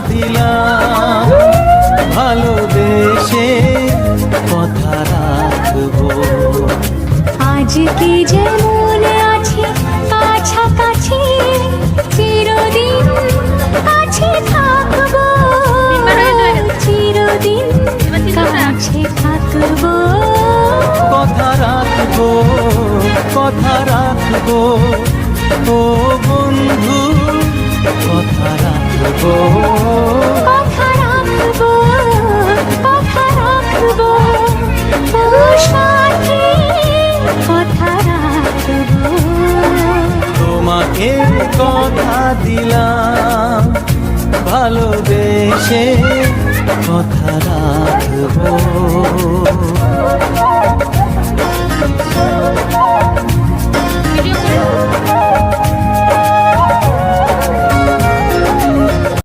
দিলাম, ভালোবেসে কথা রাখবো। আজকে যেমন আছি কাছাকাছি, চিরদিন কাছে থাকবো, চিরদিন কাছে থাকবো। কথা রাখবো, কথা রাখবো, ও বন্ধু কথা রাখবো। কথা রাখবো, কথা রাখবো, ও সাথী কথা রাখবো। তোমাকে কথা দিলাম, ভালোবেসে কথা